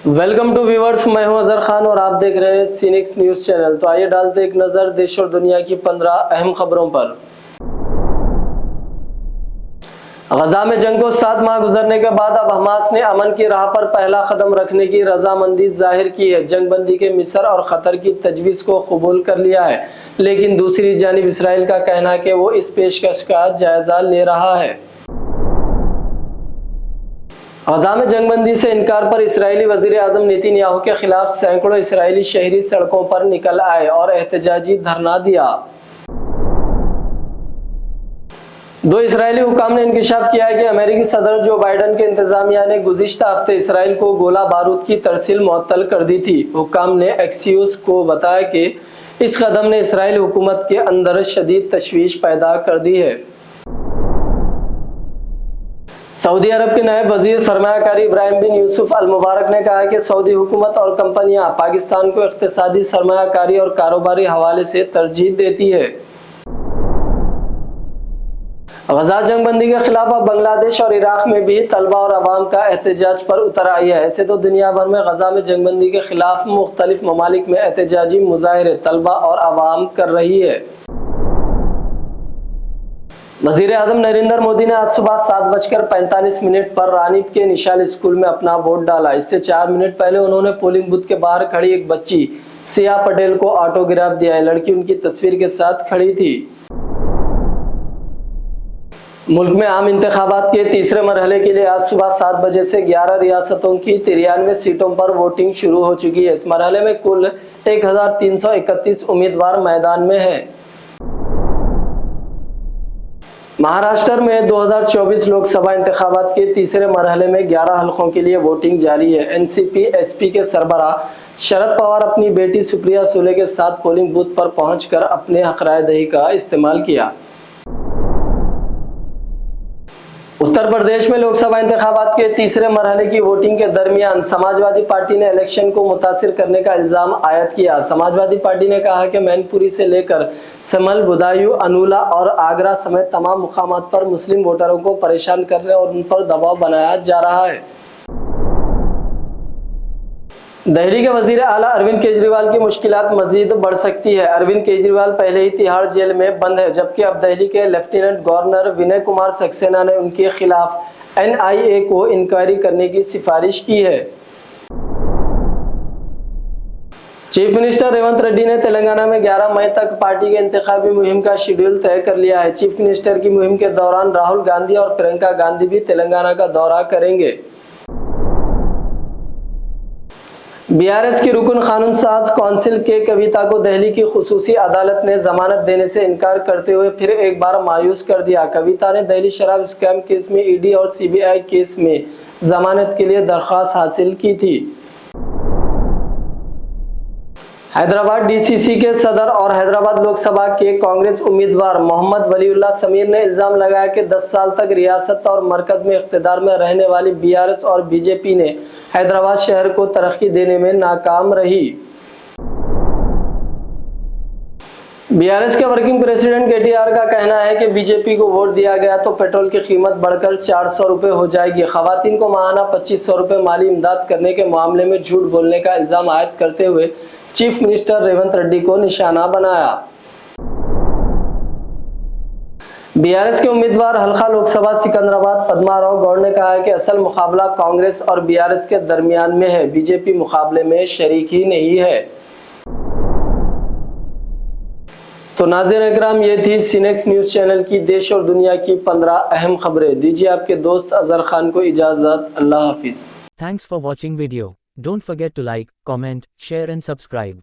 Welcome to viewers, मैं हूं अजहर खान और आप देख रहे हैं सीनिक्स न्यूज चैनल। तो आइए डालते एक नजर देश और दुनिया की 15 अहम खबरों पर। गजा में जंग को 7 माह गुजरने के बाद अब हमास ने अमन की राह पर पहला कदम रखने की रजामंदी जाहिर की है। जंगबंदी के मिस्र और कतर की तजवीज को कबूल कर लिया है, लेकिन दूसरी जानिब इसराइल का कहना है कि वो इस पेशकश का जायजा ले रहा है। गजा में जंगबंदी से इनकार पर इस्राएली वजीर आजम नेतन्याहू के खिलाफ सैकड़ों इस्राएली शहरी सड़कों पर निकल आए और एहतजाजी धरना दिया। 2 इस्राएली हुकाम ने इंकशाफ किया है कि अमेरिकी सदर जो बाइडन के इंतजामिया ने गुज़िश्ता हफ्ते इसराइल को गोला बारूद की तरसील मुअत्तल कर दी थी। हुकाम ने एक्सियोस को बताया कि इस कदम ने इसराइली हुकूमत के अंदर शदीद तशवीश पैदा कर दी है। सऊदी अरब के नायब वजीर सरमायाकारी इब्राहिम बिन यूसुफ अल मुबारक ने कहा कि सऊदी हुकूमत और कंपनियां पाकिस्तान को इक्तिसादी सरमायाकारी और कारोबारी हवाले से तरजीह देती है। गजा जंगबंदी के खिलाफ अब बांग्लादेश और इराक में भी तलबा और अवाम का एहतजाज पर उतर आई है। ऐसे तो दुनिया भर में गजा में जंगबंदी के खिलाफ मुख्तलिफ ममालिक में एहतजाजी मुजाहिरे तलबा और अवाम कर रही है। वजीर आजम नरेंद्र मोदी ने आज सुबह 7:45 पर रानीप के निशाल स्कूल में अपना वोट डाला। इससे 4 मिनट पहले उन्होंने पोलिंग बूथ के बाहर खड़ी एक बच्ची सिया पटेल को ऑटोग्राफ दिया है। लड़की उनकी तस्वीर के साथ खड़ी थी। मुल्क में आम इंतखाबात के तीसरे मरहले के लिए आज सुबह 7 बजे से 11 रियासतों की 93 सीटों पर वोटिंग शुरू हो चुकी है। इस मरहले में कुल 1331 उम्मीदवार मैदान में हैं। महाराष्ट्र में 2024 लोकसभा इंतखाबात के तीसरे मरहले में 11 हलकों के लिए वोटिंग जारी है। एनसीपी एसपी के सरबराह शरद पवार अपनी बेटी सुप्रिया सुले के साथ पोलिंग बूथ पर पहुंचकर अपने हक राय दही का इस्तेमाल किया। उत्तर प्रदेश में लोकसभा इंतखाबात के तीसरे मरहले की वोटिंग के दरमियान समाजवादी पार्टी ने इलेक्शन को मुतासिर करने का इल्जाम आयद किया। समाजवादी पार्टी ने कहा कि मैनपुरी से लेकर समल, बुदायूं, अनूला और आगरा समेत तमाम मुकामात पर मुस्लिम वोटरों को परेशान करने और उन पर दबाव बनाया जा रहा है। दिल्ली के वजीर आला अरविंद केजरीवाल की मुश्किलात मजीद बढ़ सकती है। अरविंद केजरीवाल पहले ही तिहाड़ जेल में बंद है, जबकि अब दिल्ली के लेफ्टिनेंट गवर्नर विनय कुमार सक्सेना ने उनके खिलाफ एनआईए को इंक्वायरी करने की सिफारिश की है। चीफ मिनिस्टर रेवंत रेड्डी ने तेलंगाना में 11 मई तक पार्टी के इंतखाबी मुहिम का शेड्यूल तय कर लिया है। चीफ मिनिस्टर की मुहिम के दौरान राहुल गांधी और प्रियंका गांधी भी तेलंगाना का दौरा करेंगे। बीआरएस की रुकन कानून साज काउंसिल के कविता को दिल्ली की खुसूसी अदालत ने जमानत देने से इनकार करते हुए फिर एक बार मायूस कर दिया। कविता ने दिल्ली शराब स्कैम केस में ईडी और सीबीआई केस में जमानत के लिए दरख्वास्त हासिल की थी। हैदराबाद डीसीसी के सदर और हैदराबाद लोकसभा के कांग्रेस उम्मीदवार मोहम्मद वलीउल्लाह समीर ने इल्जाम लगाया कि 10 साल तक रियासत और मरकज में इख्तिदार में रहने वाली बीआरएस और बीजेपी ने हैदराबाद शहर को तरक्की देने में नाकाम रही। बीआरएस के वर्किंग प्रेसिडेंट केटीआर का कहना है कि बीजेपी को वोट दिया गया तो पेट्रोल की कीमत बढ़कर 400 रुपए हो जाएगी। खवातीन को माहाना 2500 रुपए माली इमदाद करने के मामले में झूठ बोलने का इल्जाम आयद करते हुए चीफ मिनिस्टर रेवंत रेड्डी को निशाना बनाया। बीआरएस के उम्मीदवार हल्का लोकसभा सिकंदराबाद पद्माराव गौड़ ने कहा है कि असल मुकाबला कांग्रेस और बीआरएस के दरमियान में है, बीजेपी मुकाबले में शरीक ही नहीं है। तो नाज़रीन इकराम, ये थी सीनेक्स न्यूज चैनल की देश और दुनिया की 15 अहम खबरें। दीजिए आपके दोस्त अजहर खान को इजाजत। अल्लाह हाफिज। Thanks for watching video. Don't forget to like, comment, share and subscribe.